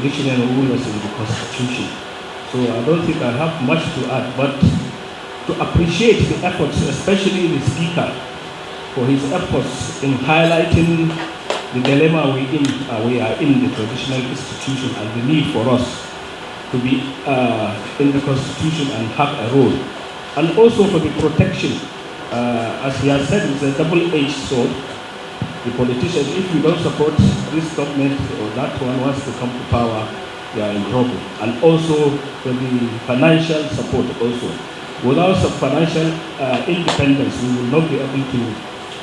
traditional rulers in the Constitution. So I don't think I have much to add, but to appreciate the efforts, especially the Speaker, for his efforts in highlighting the dilemma we are in the traditional institution and the need for us to be in the Constitution and have a role. And also for the protection, as he has said, it's a double-edged sword. The politicians, if you don't support this government or that one wants to come to power, they are in trouble. And also for the financial support also. Without some financial independence, we will not be able to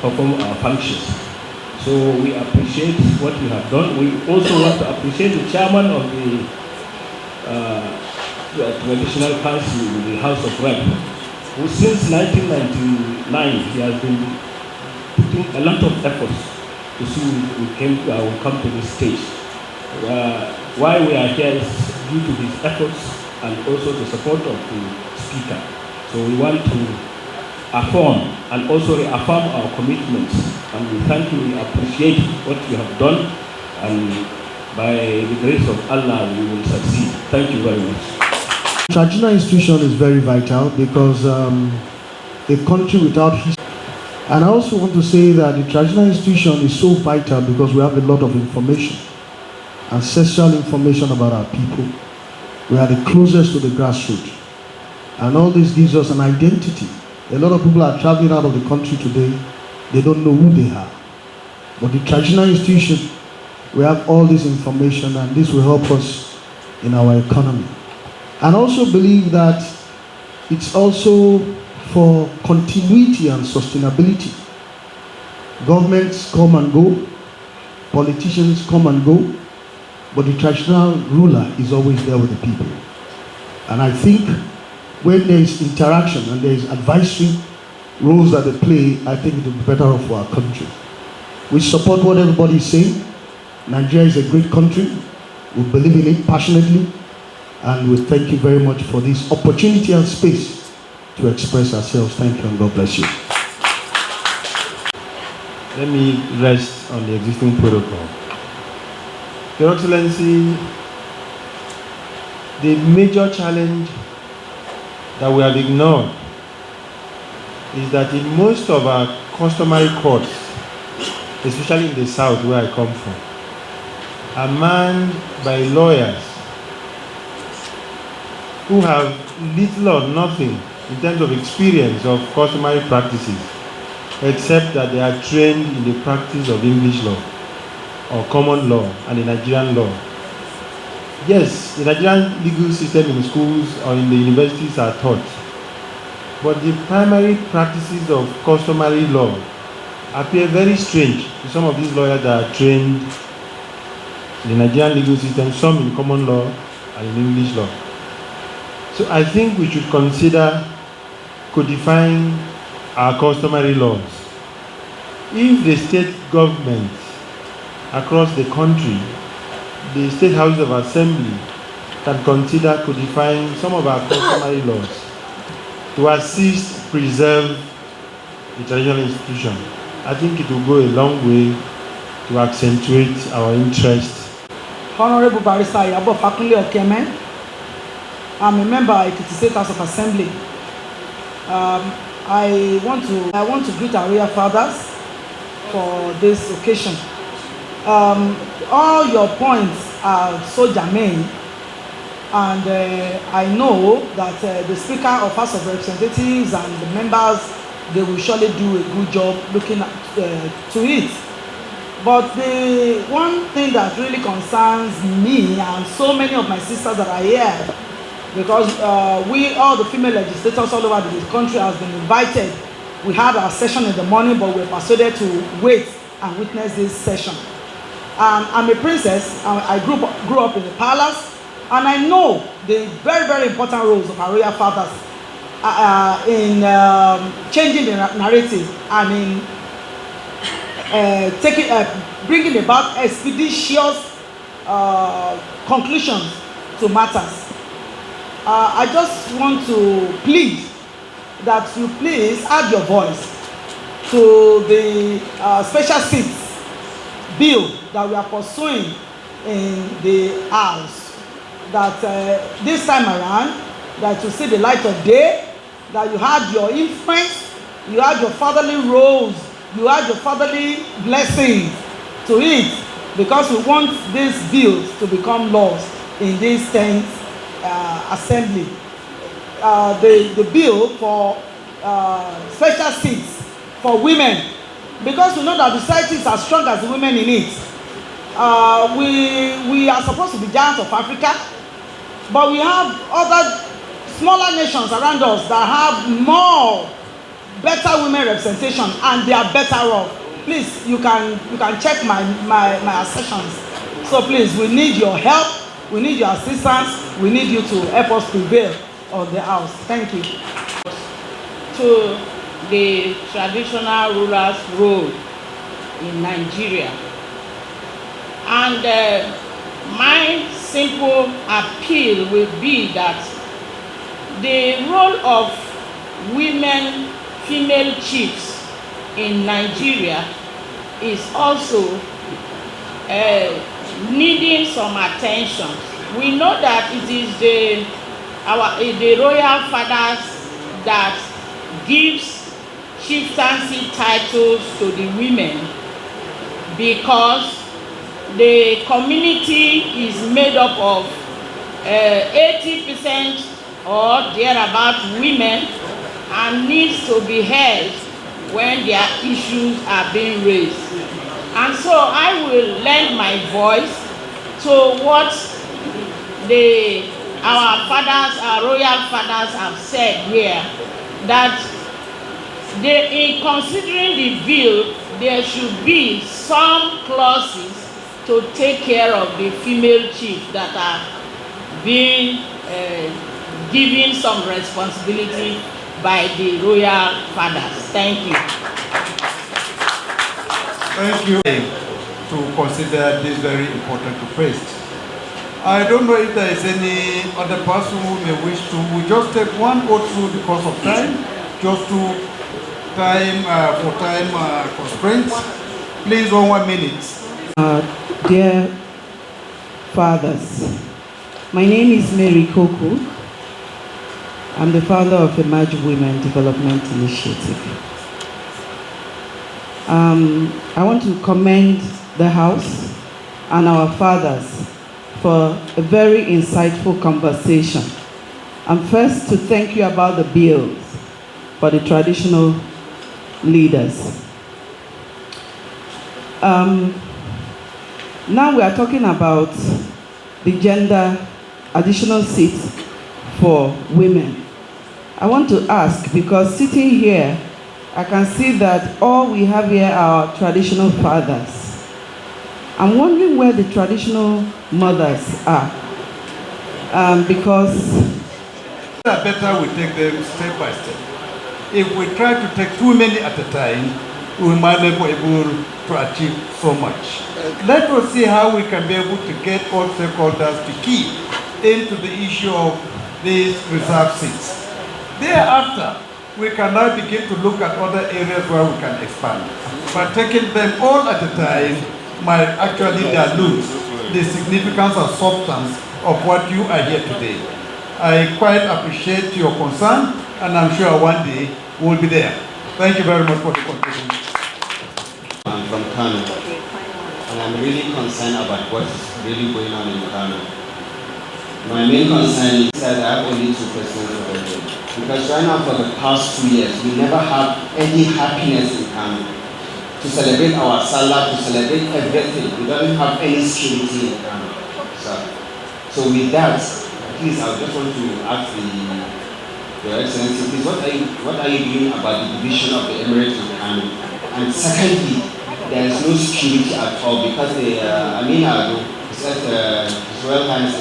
perform our functions. So we appreciate what you have done. We also want to appreciate the chairman of the Traditional Council in the House of Rep, who since 1999 he has been putting a lot of efforts to see we come to this stage. Why we are here is due to his efforts and also the support of the Speaker. So we want to affirm and also reaffirm our commitments, and we thank you, we appreciate what you have done, and by the grace of Allah we will succeed. Thank you very much. Traditional institution is very vital because a country without history. And I also want to say that the traditional institution is so vital because we have a lot of information, ancestral information about our people. We are the closest to the grassroots. And all this gives us an identity. A lot of people are traveling out of the country today. They don't know who they are. But the traditional institution, we have all this information, and this will help us in our economy. And also believe that it's also for continuity and sustainability. Governments come and go, politicians come and go, but the traditional ruler is always there with the people. And I think when there is interaction and there is advisory roles that they play, I think it will be better off for our country. We support what everybody is saying. Nigeria is a great country. We believe in it passionately. And we thank you very much for this opportunity and space to express ourselves. Thank you and God bless you. Let me rest on the existing protocol. Your Excellency, the major challenge that we have ignored is that in most of our customary courts, especially in the south where I come from, are manned by lawyers who have little or nothing in terms of experience of customary practices, except that they are trained in the practice of English law or common law and the Nigerian law. Yes, the Nigerian legal system in schools or in the universities are taught, but the primary practices of customary law appear very strange to some of these lawyers that are trained in the Nigerian legal system, some in common law and in English law. So I think we should consider codifying our customary laws. If the state government across the country, the state houses of assembly, can consider codifying some of our customary laws to assist preserve the traditional institution, I think it will go a long way to accentuate our interest. Honorable Barrister Yabo Fakunle Okeme, I'm a member of the State House of Assembly. I want to greet our royal fathers for this occasion. All your points are so germane, and I know that the Speaker of House of Representatives and the members, they will surely do a good job looking to it. But the one thing that really concerns me and so many of my sisters that are here, because we, all the female legislators all over the country, has been invited. We had our session in the morning, but we were persuaded to wait and witness this session. I'm a princess. I grew up in the palace, and I know the very, very important roles of our royal fathers in changing the narrative and in bringing about expeditious conclusions to matters. I just want to plead that you please add your voice to the special seats bill that we are pursuing in the house. That this time around, that you see the light of day, that you had your influence, you had your fatherly roles, you had your fatherly blessings to it, because we want these bills to become laws in this 10th assembly. The bill for special seats for women, because we know that the society is as strong as the women in it. We are supposed to be giants of Africa, but we have other smaller nations around us that have more better women representation, and they are better off. Please, you can check my assertions. So please, we need your help, we need your assistance, we need you to help us prevail on the house. Thank you. To the traditional rulers' role in Nigeria. And my simple appeal will be that the role of women, female chiefs in Nigeria is also needing some attention. We know that it is the royal fathers that gives chieftaincy titles to the women, because the community is made up of 80% or thereabout women, and needs to be heard when their issues are being raised. And so I will lend my voice to what our fathers, our royal fathers have said here, that in considering the bill, there should be some clauses to take care of the female chiefs that are being given some responsibility by the royal fathers. Thank you. Thank you to consider this very important request. I don't know if there is any other person who may wish to. We just take one or two because of time, just to time constraints. Please, 1 minute. Dear fathers, my name is Mary Koko. I'm the founder of Emerge Women Development Initiative. I want to commend the House and our fathers for a very insightful conversation. And first to thank you about the bills for the traditional leaders. Now we are talking about the gender additional seats for women. I want to ask, because sitting here, I can see that all we have here are traditional fathers. I'm wondering where the traditional mothers are. Because better we take them step by step. If we try to take too many at a time, we might not be able to achieve so much. Let us see how we can be able to get all stakeholders to key into the issue of these reserved seats. Thereafter, we can now begin to look at other areas where we can expand. But taking them all at a time might actually dilute the significance and substance of what you are here today. I quite appreciate your concern, and I'm sure one day we'll be there. Thank you very much for the contribution. I'm from Kano, and I'm really concerned about what is really going on in Kano. My main concern is that I have only 2 questions over here. Because right now, for the past 2 years, we never had any happiness in Kano. To celebrate our Salah, to celebrate everything, we don't have any security in Kano. So with that, please, I just want to ask Your Excellency, please, what are you doing about the division of the Emirates in Kano? And secondly, there is no security at all, because the His Royal Highness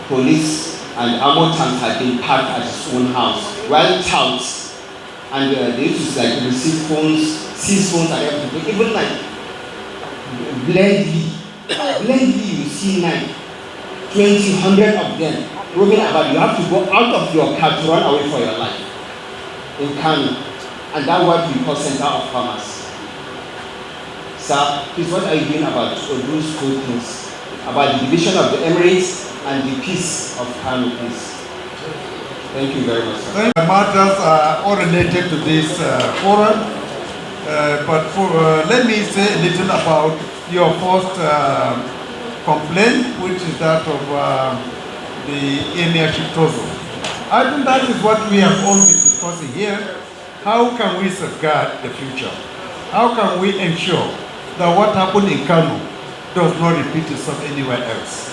police and armored tanks had been parked at his own house, while touts, and they used to like receive phones, seize phones and everything. Even like blindly you see 20, 100 of them roaming about. You have to go out of your car to run away for your life in Kano, and that's what we call center of commerce. Sir, please, what are you doing about those 2 things? about the division of the Emirates and the peace of Kano, please. Thank you very much, sir. Matters are all related to this forum, but let me say a little about your first complaint, which is that of the Emirship Tozo. I think that is what we have all been discussing here. How can we safeguard the future? How can we ensure that what happened in Kano does not repeat itself anywhere else?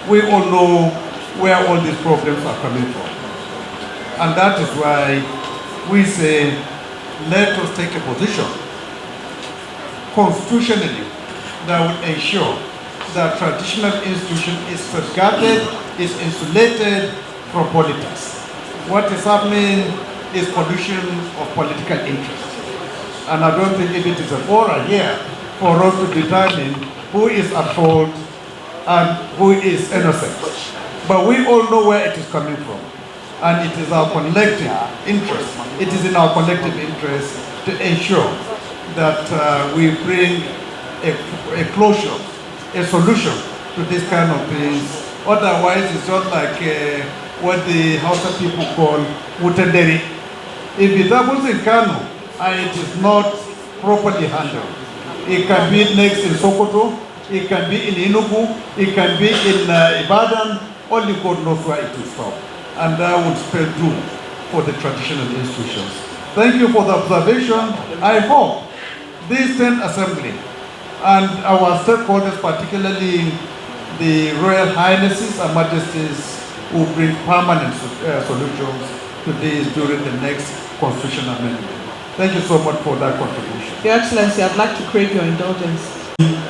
We all know where all these problems are coming from. And that is why we say, let us take a position constitutionally that will ensure that traditional institution is safeguarded, is insulated from politics. What is happening is pollution of political interest. And I don't think if it is a forum here for us to determine who is at fault and who is innocent. But we all know where it is coming from. And it is our collective interest. It is in our collective interest to ensure that we bring a closure, a solution to this kind of things. Otherwise, it's just like what the Hausa people call Wutenderi. If it happens in Kano and it is not properly handled, it can be next in Sokoto, it can be in Enugu, it can be in Ibadan, only God knows where it will stop. And that would spell doom for the traditional institutions. Thank you for the observation. I hope this 10th Assembly and our stakeholders, particularly the Royal Highnesses and Majesties, will bring permanent solutions to this during the next constitutional amendment. Thank you so much for that contribution. Your Excellency, I'd like to crave your indulgence.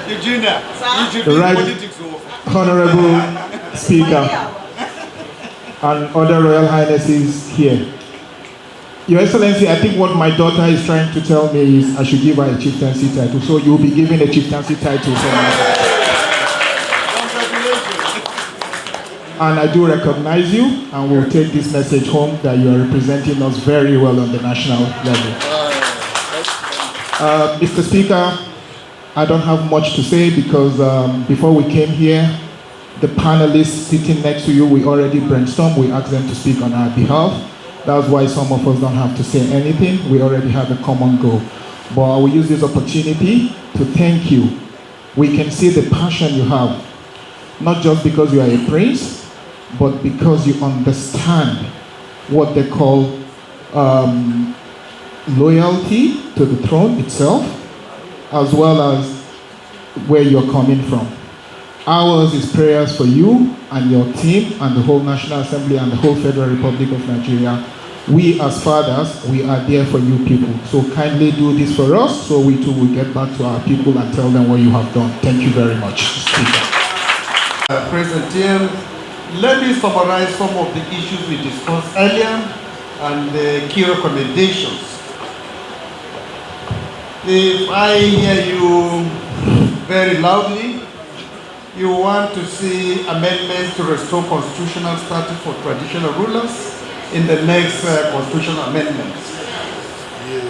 Eugenia, Right, Honorable Speaker, and other Royal Highnesses here. Your Excellency, I think what my daughter is trying to tell me is I should give her a chieftaincy title. So you'll be given a chieftaincy title for me. And I do recognize you, and we'll take this message home that you are representing us very well on the national level. Mr. Speaker, I don't have much to say because before we came here, the panelists sitting next to you, we already brainstormed. We asked them to speak on our behalf. That's why some of us don't have to say anything. We already have a common goal. But I will use this opportunity to thank you. We can see the passion you have, not just because you are a prince, but because you understand what they call loyalty to the throne itself, as well as where you're coming from. Ours is prayers for you and your team and the whole National Assembly and the whole Federal Republic of Nigeria. We as fathers, we are there for you people. So kindly do this for us so we too will get back to our people and tell them what you have done. Thank you very much, Speaker. President, let me summarize some of the issues we discussed earlier and the key recommendations. If I hear you very loudly, you want to see amendments to restore constitutional status for traditional rulers in the next constitutional amendments.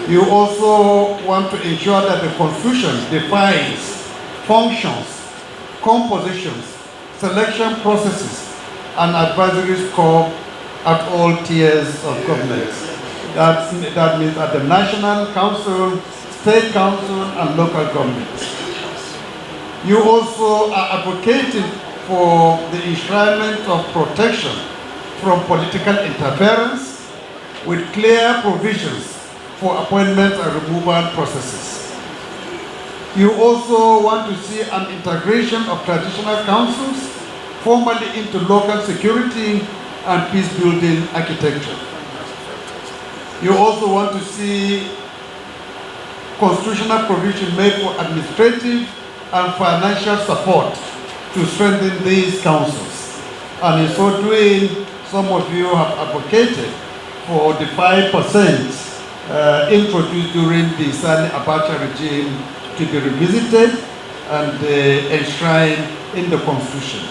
You also want to ensure that the Constitution defines functions, compositions, selection processes, and advisory scope at all tiers of government. That means at the National Council, State Council, and local governments. You also are advocating for the enshrinement of protection from political interference with clear provisions for appointment and removal processes. You also want to see an integration of traditional councils formally into local security and peace-building architecture. You also want to see constitutional provision made for administrative and financial support to strengthen these councils. And in so doing, some of you have advocated for the 5% introduced during the Sani Abacha regime to be revisited and enshrined in the Constitution.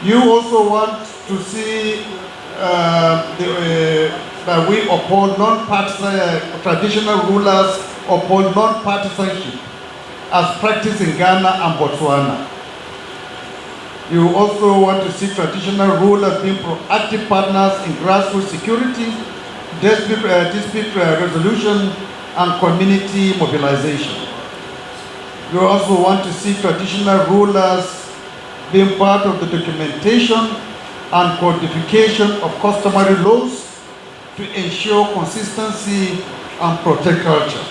You also want to see that we uphold non-partisan, traditional rulers uphold non-partisanship as practiced in Ghana and Botswana. You also want to see traditional rulers being proactive partners in grassroots security, dispute resolution, and community mobilization. You also want to see traditional rulers being part of the documentation and codification of customary laws to ensure consistency and protect culture.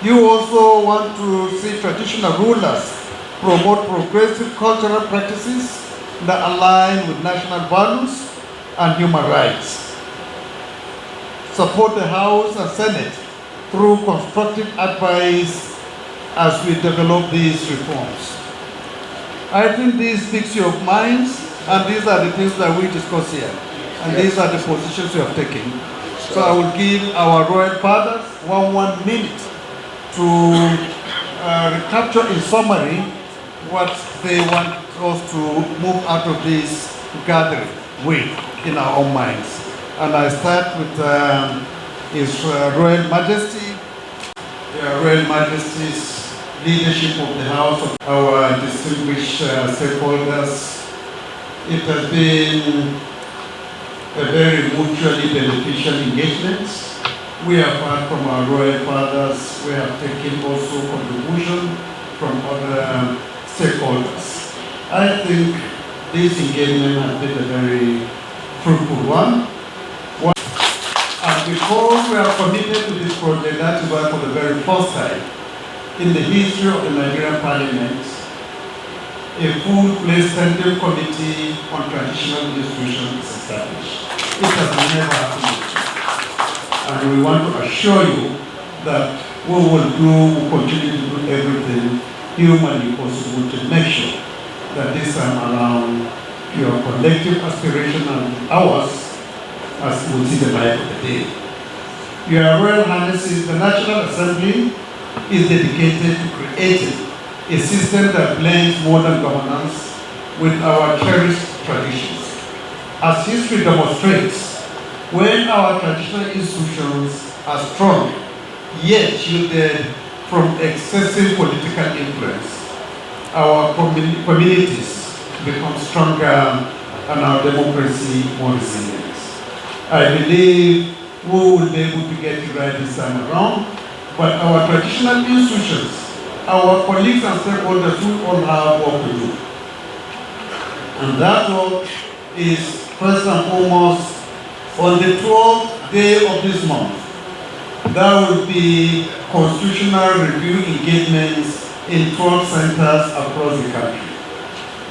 You also want to see traditional rulers promote progressive cultural practices that align with national values and human rights. Support the House and Senate through constructive advice as we develop these reforms. I think this speaks your minds, and these are the things that we discuss here, and these are the positions we have taken. So I will give our royal fathers one minute to recapture in summary what they want us to move out of this gathering with in our own minds. And I start with His Royal Majesty, Royal Majesty's leadership of the House, of our distinguished stakeholders. It has been a very mutually beneficial engagement. We have heard from our royal fathers. We have taken also contribution from other stakeholders. I think this engagement has been a very fruitful one. And because we are committed to this project, that is why for the very first time in the history of the Nigerian Parliament, a full-fledged standing committee on traditional institutions is established. It has never happened before. And we want to assure you that we will continue to do everything humanly possible to make sure that this time around your collective aspiration and ours as we see the light of the day. Your Royal Highnesses, the National Assembly is dedicated to creating a system that blends modern governance with our cherished traditions. As history demonstrates, when our traditional institutions are strong, yet shielded from excessive political influence, our communities become stronger and our democracy more resilient. I believe we will be able to get it right this time around, but our traditional institutions, our colleagues and stakeholders will all have work to do. And that work is first and foremost on the 12th day of this month. There will be constitutional review engagements in 12 centers across the country.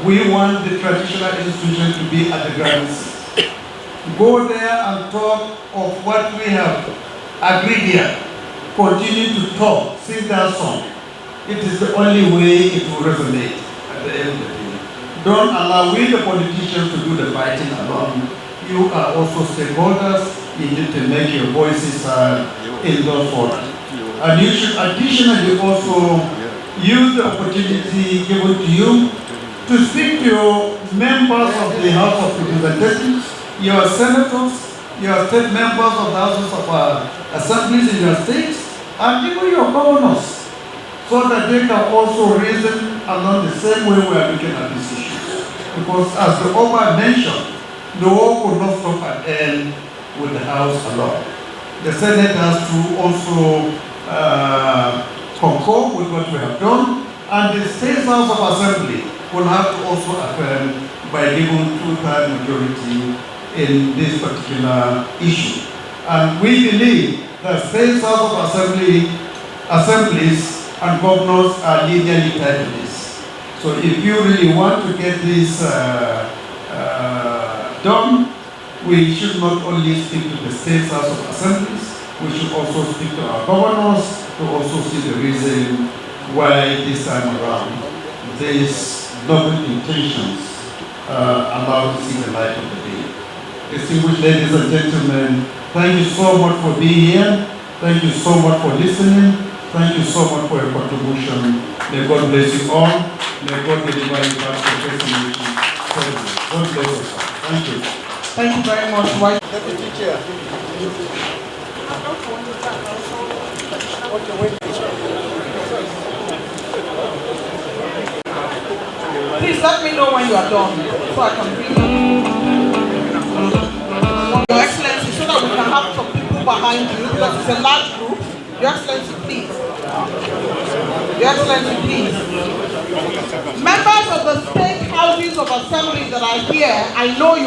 We want the traditional institutions to be at the ground seat. Go there and talk of what we have agreed here. Continue to talk, sing that song. It is the only way it will resonate at the end of the day. Don't allow we the politicians to do the fighting alone. You are also stakeholders. You need to make your voices heard in those forums. And you should additionally also use the opportunity given to you to speak to your members of the House of Representatives, your senators, your state members of the houses of assemblies in your states, and even your governors, so that they can also reason along the same way we are looking at this issue. Because as the Oba mentioned, the war will not stop and end with the House alone. The Senate has to also concur with what we have done, and the State House of Assembly will have to also affirm by giving 2/3 majority in this particular issue. And we believe that State House of Assemblies and governors are linearly tied to this. So if you really want to get this done, we should not only speak to the State House of Assemblies, we should also speak to our governors to also see the reason why this time around these noble intentions allow to see the light of the day. Distinguished ladies and gentlemen, thank you so much for being here. Thank you so much for listening. Thank you so much for your contribution. May God bless you all. May God deliver you back to the destination. God bless you. Thank you. Thank you very much, Vice Deputy Chair. when you are done, so I can bring Your Excellency, so that we can have some people behind you, because it's a large group. Your Excellency, please. Your Excellency, please. Members of the state houses of assembly that are here, I know you